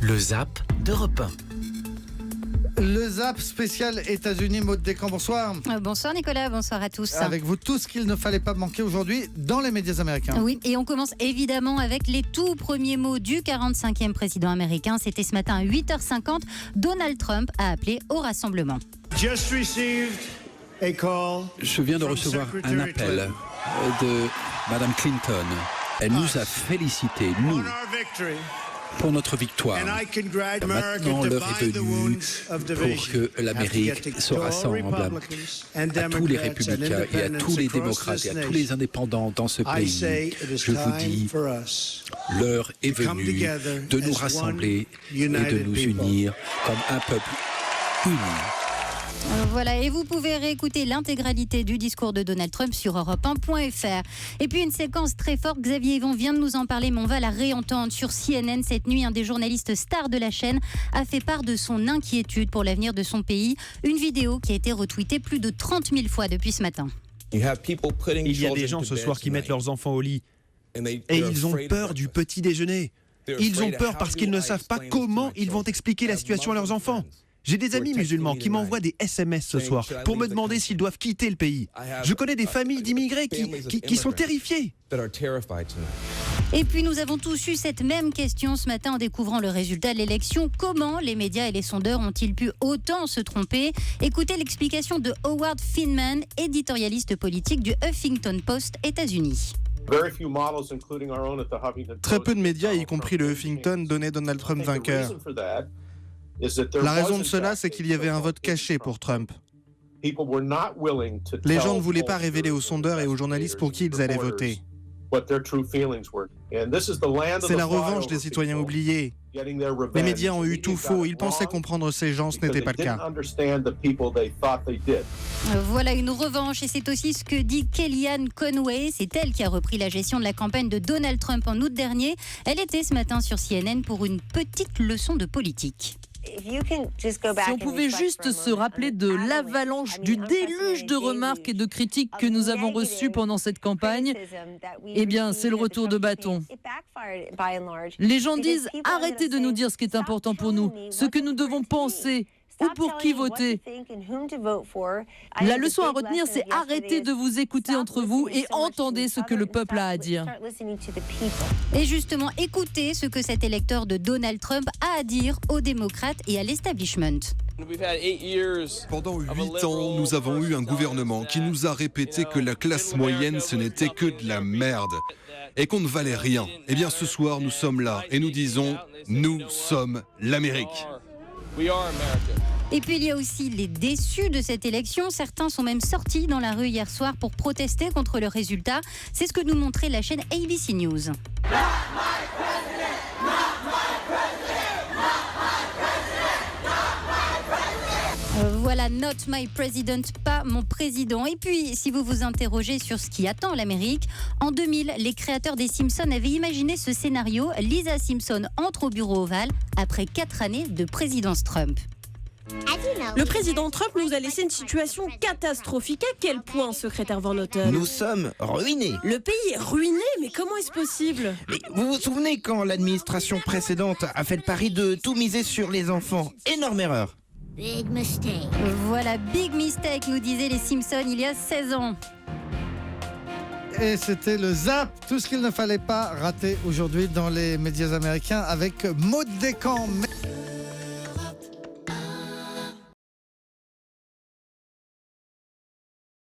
Le Zap d'Europe 1. Le Zap spécial États-Unis, Maud Descamps, bonsoir. Bonsoir Nicolas, bonsoir à tous. Avec vous, tout ce qu'il ne fallait pas manquer aujourd'hui dans les médias américains. Oui, et on commence évidemment avec les tout premiers mots du 45e président américain. C'était ce matin à 8h50. Donald Trump a appelé au rassemblement. Je viens de recevoir un appel de Madame Clinton. Elle nous a félicités, nous, pour notre victoire. Maintenant, l'heure est venue pour que l'Amérique se rassemble à tous les républicains et à tous les démocrates et à tous les indépendants dans ce pays. Je vous dis, l'heure est venue de nous rassembler et de nous unir comme un peuple uni. Voilà, et vous pouvez réécouter l'intégralité du discours de Donald Trump sur europe1.fr. Et puis une séquence très forte, Xavier Yvon vient de nous en parler, mais on va la réentendre sur CNN cette nuit. Un des journalistes stars de la chaîne a fait part de son inquiétude pour l'avenir de son pays. Une vidéo qui a été retweetée plus de 30 000 fois depuis ce matin. Il y a des gens ce soir qui mettent leurs enfants au lit et ils ont peur du petit déjeuner. Ils ont peur parce qu'ils ne savent pas comment ils vont expliquer la situation à leurs enfants. J'ai des amis musulmans qui m'envoient des SMS ce soir pour me demander s'ils doivent quitter le pays. Je connais des familles d'immigrés qui sont terrifiées. Et puis nous avons tous eu cette même question ce matin en découvrant le résultat de l'élection. Comment les médias et les sondeurs ont-ils pu autant se tromper? Écoutez l'explication de Howard Finman, éditorialiste politique du Huffington Post, États-Unis. Très peu de médias, y compris le Huffington, donnaient Donald Trump vainqueur. La raison de cela, c'est qu'il y avait un vote caché pour Trump. Les gens ne voulaient pas révéler aux sondeurs et aux journalistes pour qui ils allaient voter. C'est la revanche des citoyens oubliés. Les médias ont eu tout faux. Ils pensaient comprendre ces gens, ce n'était pas le cas. Voilà une revanche, et c'est aussi ce que dit Kellyanne Conway. C'est elle qui a repris la gestion de la campagne de Donald Trump en août dernier. Elle était ce matin sur CNN pour une petite leçon de politique. Si on pouvait juste se rappeler de l'avalanche, du déluge de remarques et de critiques que nous avons reçues pendant cette campagne, eh bien, c'est le retour de bâton. Les gens disent « Arrêtez de nous dire ce qui est important pour nous, ce que nous devons penser ou pour qui voter ». La leçon à retenir, c'est arrêtez de vous écouter entre vous et entendez ce que le peuple a à dire. Et justement, écoutez ce que cet électeur de Donald Trump a à dire aux démocrates et à l'establishment. Pendant 8 ans, nous avons eu un gouvernement qui nous a répété que la classe moyenne, ce n'était que de la merde et qu'on ne valait rien. Eh bien, ce soir, nous sommes là et nous disons, nous sommes l'Amérique. Et puis il y a aussi les déçus de cette élection. Certains sont même sortis dans la rue hier soir pour protester contre le résultat. C'est ce que nous montrait la chaîne ABC News. Voilà, not my president, pas mon président. Et puis, si vous vous interrogez sur ce qui attend l'Amérique, en 2000, les créateurs des Simpsons avaient imaginé ce scénario. Lisa Simpson entre au bureau ovale après 4 années de présidence Trump. Le président Trump nous a laissé une situation catastrophique. À quel point, secrétaire Van Noten? Nous sommes ruinés. Le pays est ruiné, mais comment est-ce possible? Mais vous vous souvenez quand l'administration précédente a fait le pari de tout miser sur les enfants? Énorme erreur. Big mistake. Voilà, big mistake, nous disaient les Simpsons il y a 16 ans. Et c'était le Zap, tout ce qu'il ne fallait pas rater aujourd'hui dans les médias américains avec Maud Descamps.